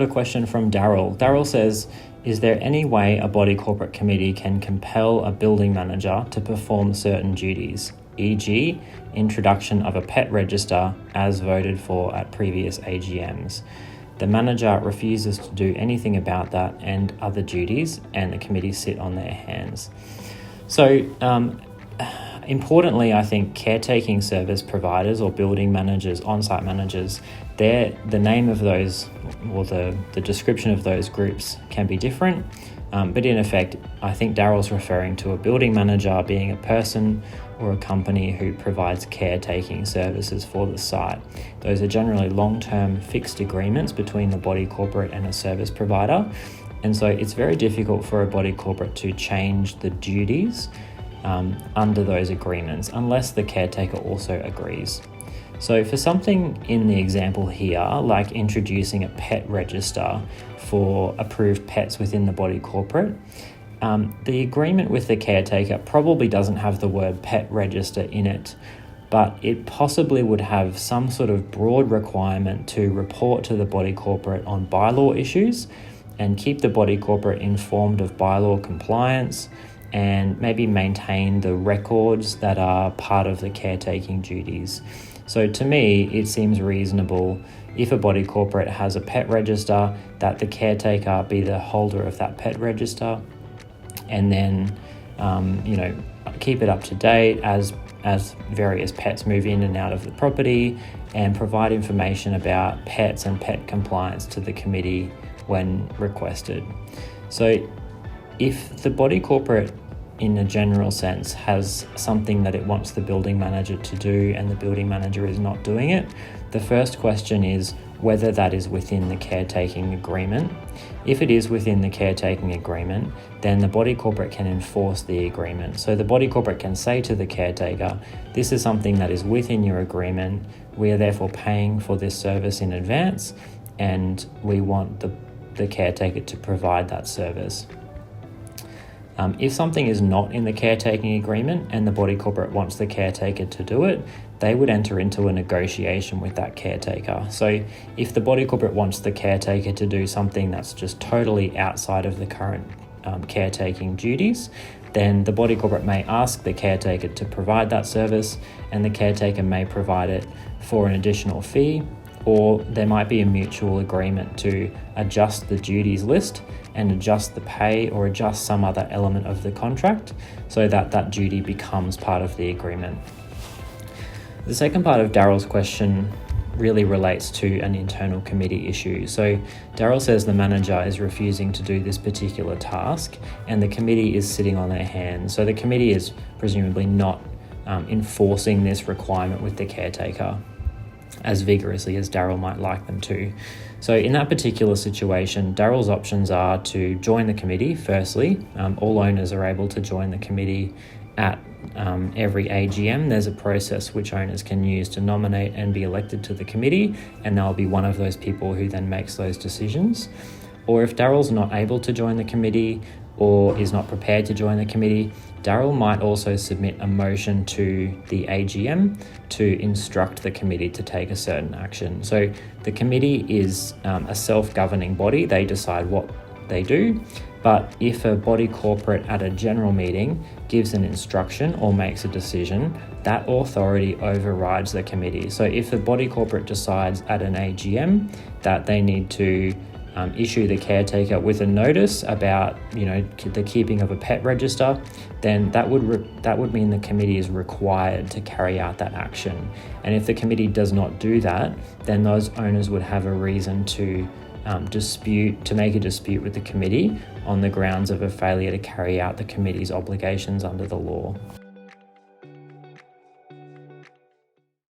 a question from Daryl. Daryl says, is there any way a body corporate committee can compel a building manager to perform certain duties, e.g. introduction of a pet register as voted for at previous AGMs? The manager refuses to do anything about that and other duties, and the committee sit on their hands. So, importantly, I think caretaking service providers or building managers, on-site managers, the name of those or the description of those groups can be different. But in effect, I think Daryl's referring to a building manager being a person or a company who provides caretaking services for the site. Those are generally long-term fixed agreements between the body corporate and a service provider. And so it's very difficult for a body corporate to change the duties under those agreements unless the caretaker also agrees. So for something in the example here, like introducing a pet register for approved pets within the body corporate, the agreement with the caretaker probably doesn't have the word pet register in it, but it possibly would have some sort of broad requirement to report to the body corporate on bylaw issues and keep the body corporate informed of bylaw compliance, and maybe maintain the records that are part of the caretaking duties. So to me, it seems reasonable if a body corporate has a pet register that the caretaker be the holder of that pet register, and then keep it up to date as various pets move in and out of the property, and provide information about pets and pet compliance to the committee when requested. So if the body corporate in a general sense has something that it wants the building manager to do and the building manager is not doing it, the first question is whether that is within the caretaking agreement. If it is within the caretaking agreement, then the body corporate can enforce the agreement. So the body corporate can say to the caretaker, this is something that is within your agreement, we are therefore paying for this service in advance, and we want the caretaker to provide that service. If something is not in the caretaking agreement and the body corporate wants the caretaker to do it, they would enter into a negotiation with that caretaker. So if the body corporate wants the caretaker to do something that's just totally outside of the current caretaking duties, then the body corporate may ask the caretaker to provide that service, and the caretaker may provide it for an additional fee, or there might be a mutual agreement to adjust the duties list and adjust the pay or adjust some other element of the contract so that that duty becomes part of the agreement. The second part of Daryl's question really relates to an internal committee issue. So Daryl says the manager is refusing to do this particular task and the committee is sitting on their hands. So the committee is presumably not enforcing this requirement with the caretaker as vigorously as Daryl might like them to. So in that particular situation, Daryl's options are to join the committee. Firstly, all owners are able to join the committee at every AGM. There's a process which owners can use to nominate and be elected to the committee, and they'll be one of those people who then makes those decisions. Or if Daryl's not able to join the committee or is not prepared to join the committee, Daryl might also submit a motion to the AGM to instruct the committee to take a certain action. So the committee is a self-governing body. They decide what they do. But if a body corporate at a general meeting gives an instruction or makes a decision, that authority overrides the committee. So if the body corporate decides at an AGM that they need to issue the caretaker with a notice about, the keeping of a pet register, then that would mean the committee is required to carry out that action. And if the committee does not do that, then those owners would have a reason to make a dispute with the committee on the grounds of a failure to carry out the committee's obligations under the law.